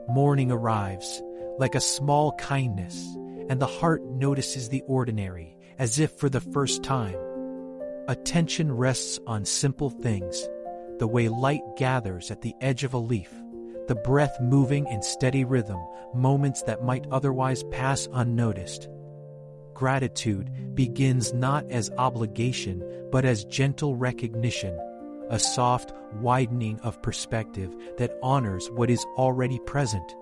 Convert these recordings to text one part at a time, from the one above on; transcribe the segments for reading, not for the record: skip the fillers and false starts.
Morning arrives, like a small kindness, and the heart notices the ordinary, as if for the first time. Attention rests on simple things, the way light gathers at the edge of a leaf, the breath moving in steady rhythm, moments that might otherwise pass unnoticed. Gratitude begins not as obligation, but as gentle recognition, a soft widening of perspective that honors what is already present.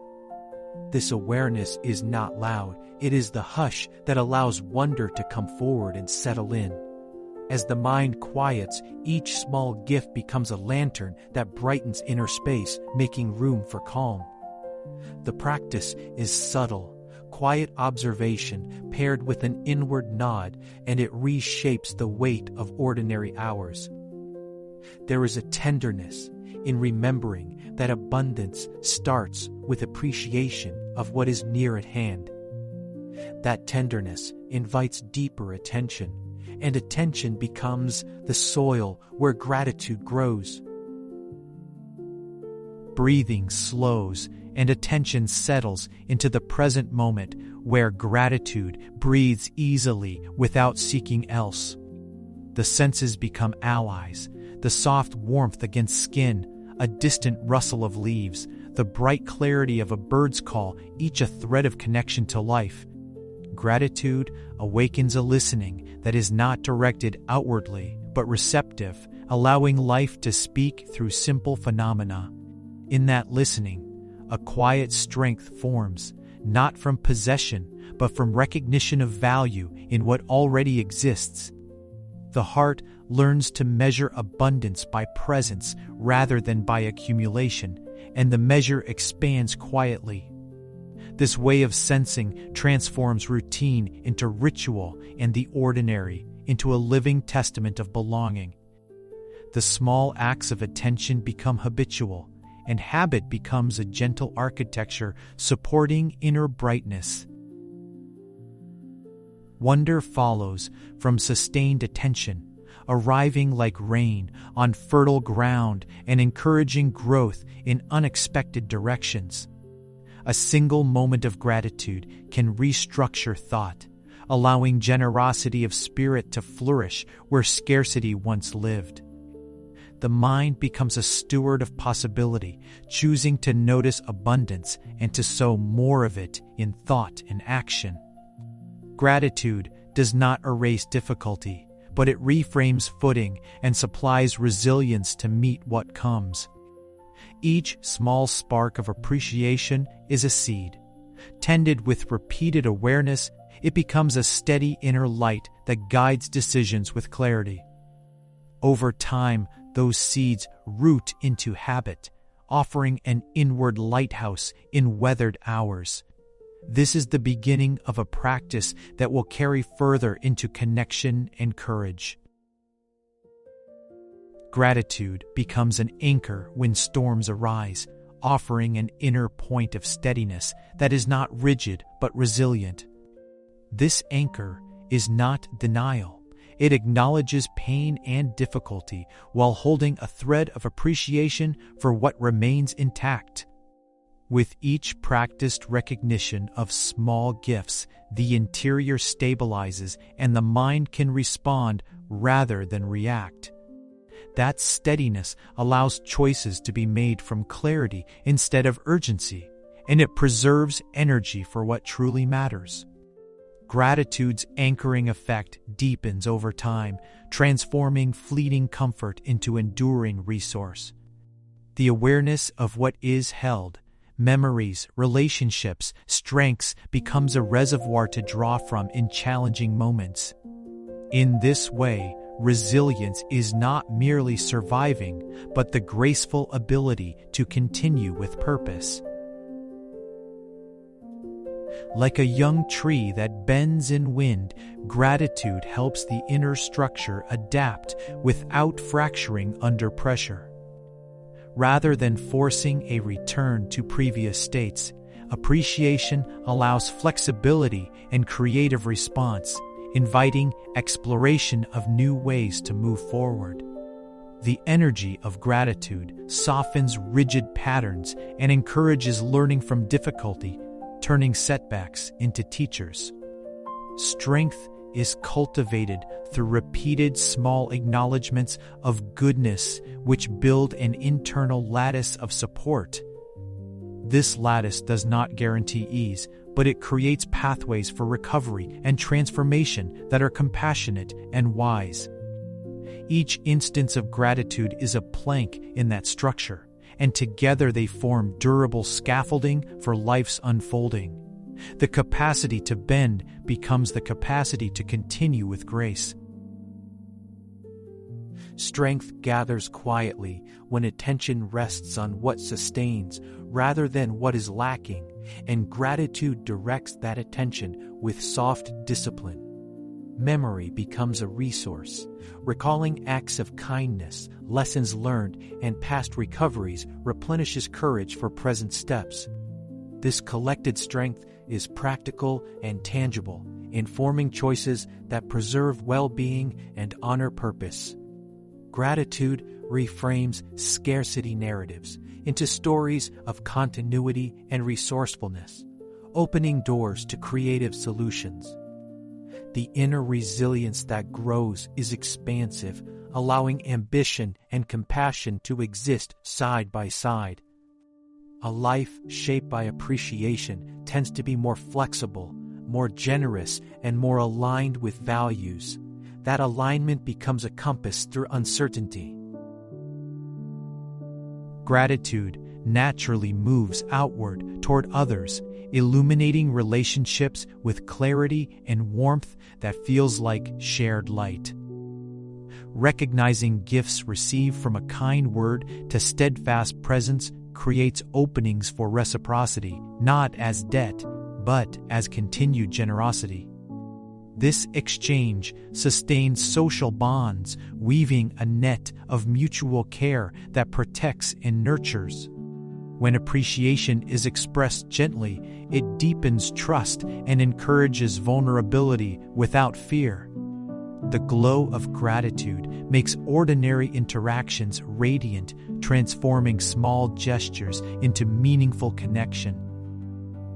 This awareness is not loud, it is the hush that allows wonder to come forward and settle in. As the mind quiets, each small gift becomes a lantern that brightens inner space, making room for calm. The practice is subtle, quiet observation paired with an inward nod, and it reshapes the weight of ordinary hours. There is a tenderness in remembering that abundance starts with appreciation of what is near at hand. That tenderness invites deeper attention, and attention becomes the soil where gratitude grows. Breathing slows, and attention settles into the present moment where gratitude breathes easily without seeking else. The senses become allies, the soft warmth against skin, a distant rustle of leaves, the bright clarity of a bird's call, each a thread of connection to life. Gratitude awakens a listening that is not directed outwardly, but receptive, allowing life to speak through simple phenomena. In that listening, a quiet strength forms, not from possession, but from recognition of value in what already exists. The heart learns to measure abundance by presence rather than by accumulation, and the measure expands quietly. This way of sensing transforms routine into ritual and the ordinary into a living testament of belonging. The small acts of attention become habitual, and habit becomes a gentle architecture supporting inner brightness. Wonder follows from sustained attention, arriving like rain on fertile ground and encouraging growth in unexpected directions. A single moment of gratitude can restructure thought, allowing generosity of spirit to flourish where scarcity once lived. The mind becomes a steward of possibility, choosing to notice abundance and to sow more of it in thought and action. Gratitude does not erase difficulty, but it reframes footing and supplies resilience to meet what comes. Each small spark of appreciation is a seed. Tended with repeated awareness, it becomes a steady inner light that guides decisions with clarity. Over time, those seeds root into habit, offering an inward lighthouse in weathered hours. This is the beginning of a practice that will carry further into connection and courage. Gratitude becomes an anchor when storms arise, offering an inner point of steadiness that is not rigid but resilient. This anchor is not denial. It acknowledges pain and difficulty while holding a thread of appreciation for what remains intact. With each practiced recognition of small gifts, the interior stabilizes and the mind can respond rather than react. That steadiness allows choices to be made from clarity instead of urgency, and it preserves energy for what truly matters. Gratitude's anchoring effect deepens over time, transforming fleeting comfort into enduring resource. The awareness of what is held, memories, relationships, strengths becomes a reservoir to draw from in challenging moments. In this way, resilience is not merely surviving, but the graceful ability to continue with purpose. Like a young tree that bends in wind, gratitude helps the inner structure adapt without fracturing under pressure. Rather than forcing a return to previous states, appreciation allows flexibility and creative response, inviting exploration of new ways to move forward. The energy of gratitude softens rigid patterns and encourages learning from difficulty, turning setbacks into teachers. Strength is cultivated through repeated small acknowledgments of goodness, which build an internal lattice of support. This lattice does not guarantee ease, but it creates pathways for recovery and transformation that are compassionate and wise. Each instance of gratitude is a plank in that structure, and together they form durable scaffolding for life's unfolding. The capacity to bend becomes the capacity to continue with grace. Strength gathers quietly when attention rests on what sustains rather than what is lacking, and gratitude directs that attention with soft discipline. Memory becomes a resource. Recalling acts of kindness, lessons learned, and past recoveries replenishes courage for present steps. This collected strength is practical and tangible, informing choices that preserve well-being and honor purpose. Gratitude reframes scarcity narratives into stories of continuity and resourcefulness, opening doors to creative solutions. The inner resilience that grows is expansive, allowing ambition and compassion to exist side by side. A life shaped by appreciation tends to be more flexible, more generous, and more aligned with values. That alignment becomes a compass through uncertainty. Gratitude naturally moves outward toward others, illuminating relationships with clarity and warmth that feels like shared light. Recognizing gifts received from a kind word to steadfast presence creates openings for reciprocity, not as debt, but as continued generosity. This exchange sustains social bonds, weaving a net of mutual care that protects and nurtures. When appreciation is expressed gently, it deepens trust and encourages vulnerability without fear. The glow of gratitude makes ordinary interactions radiant, transforming small gestures into meaningful connection.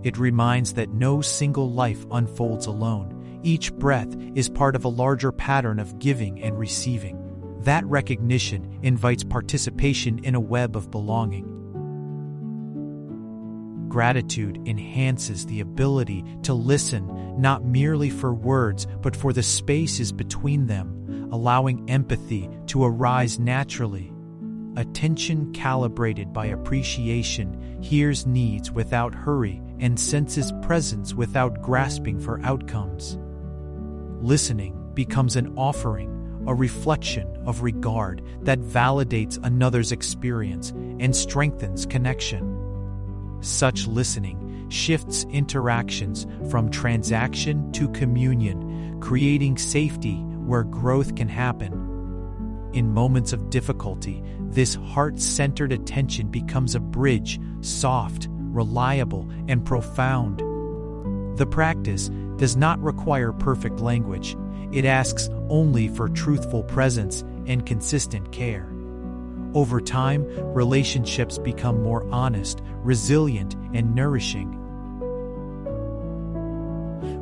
It reminds that no single life unfolds alone. Each breath is part of a larger pattern of giving and receiving. That recognition invites participation in a web of belonging. Gratitude enhances the ability to listen, not merely for words, but for the spaces between them, allowing empathy to arise naturally. Attention calibrated by appreciation hears needs without hurry and senses presence without grasping for outcomes. Listening becomes an offering, a reflection of regard that validates another's experience and strengthens connection. Such listening shifts interactions from transaction to communion, creating safety where growth can happen. In moments of difficulty, this heart-centered attention becomes a bridge, soft, reliable, and profound. The practice does not require perfect language. It asks only for truthful presence and consistent care. Over time, relationships become more honest, resilient, and nourishing.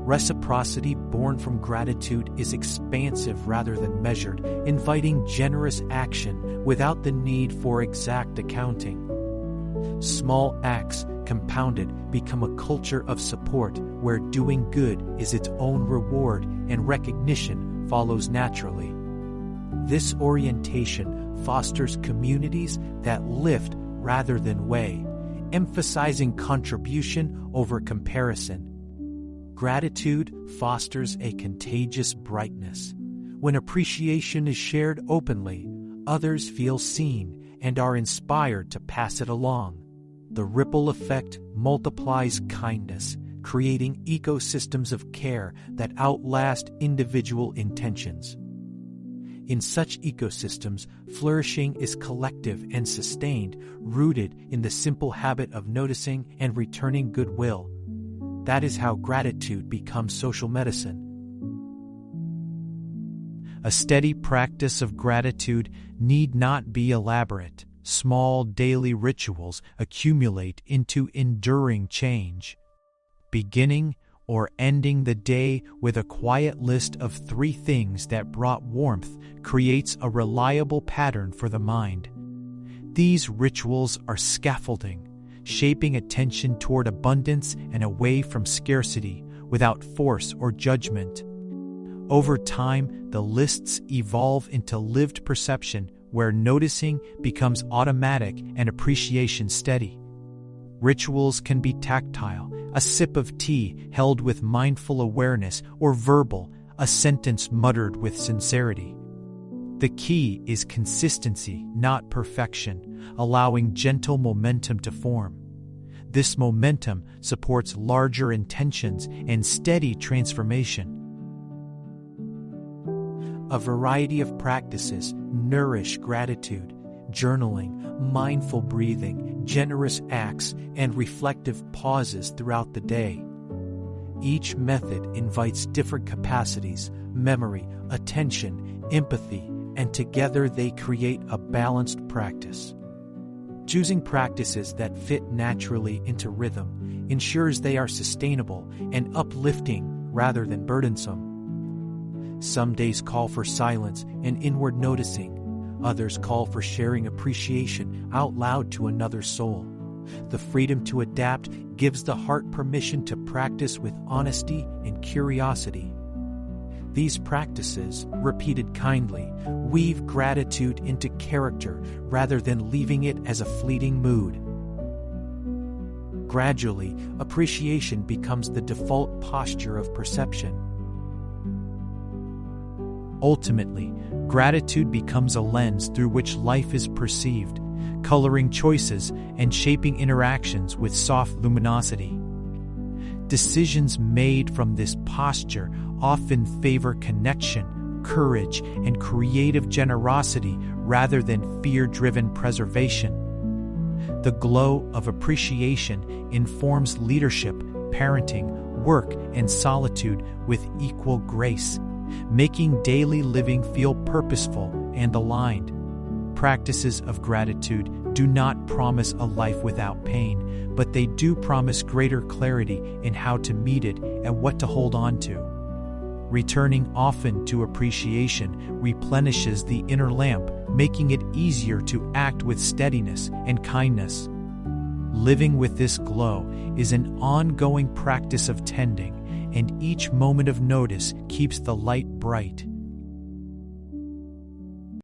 Reciprocity born from gratitude is expansive rather than measured, inviting generous action without the need for exact accounting. Small acts, compounded, become a culture of support where doing good is its own reward and recognition follows naturally. This orientation fosters communities that lift rather than weigh, emphasizing contribution over comparison. Gratitude fosters a contagious brightness. When appreciation is shared openly, others feel seen and are inspired to pass it along. The ripple effect multiplies kindness, creating ecosystems of care that outlast individual intentions. In such ecosystems, flourishing is collective and sustained, rooted in the simple habit of noticing and returning goodwill. That is how gratitude becomes social medicine. A steady practice of gratitude need not be elaborate. Small daily rituals accumulate into enduring change. Beginning or ending the day with a quiet list of 3 things that brought warmth creates a reliable pattern for the mind. These rituals are scaffolding, shaping attention toward abundance and away from scarcity without force or judgment. Over time, the lists evolve into lived perception where noticing becomes automatic and appreciation steady. Rituals can be tactile, a sip of tea held with mindful awareness, or verbal, a sentence muttered with sincerity. The key is consistency, not perfection, allowing gentle momentum to form. This momentum supports larger intentions and steady transformation. A variety of practices nourish gratitude: journaling, mindful breathing, generous acts, and reflective pauses throughout the day. Each method invites different capacities: memory, attention, empathy, and together they create a balanced practice. Choosing practices that fit naturally into rhythm ensures they are sustainable and uplifting rather than burdensome. Some days call for silence and inward noticing. Others call for sharing appreciation out loud to another soul. The freedom to adapt gives the heart permission to practice with honesty and curiosity. These practices, repeated kindly, weave gratitude into character rather than leaving it as a fleeting mood. Gradually, appreciation becomes the default posture of perception. Ultimately, gratitude becomes a lens through which life is perceived, coloring choices and shaping interactions with soft luminosity. Decisions made from this posture often favor connection, courage, and creative generosity rather than fear-driven preservation. The glow of appreciation informs leadership, parenting, work, and solitude with equal grace, making daily living feel purposeful and aligned. Practices of gratitude do not promise a life without pain, but they do promise greater clarity in how to meet it and what to hold on to. Returning often to appreciation replenishes the inner lamp, making it easier to act with steadiness and kindness. Living with this glow is an ongoing practice of tending, and each moment of notice keeps the light bright.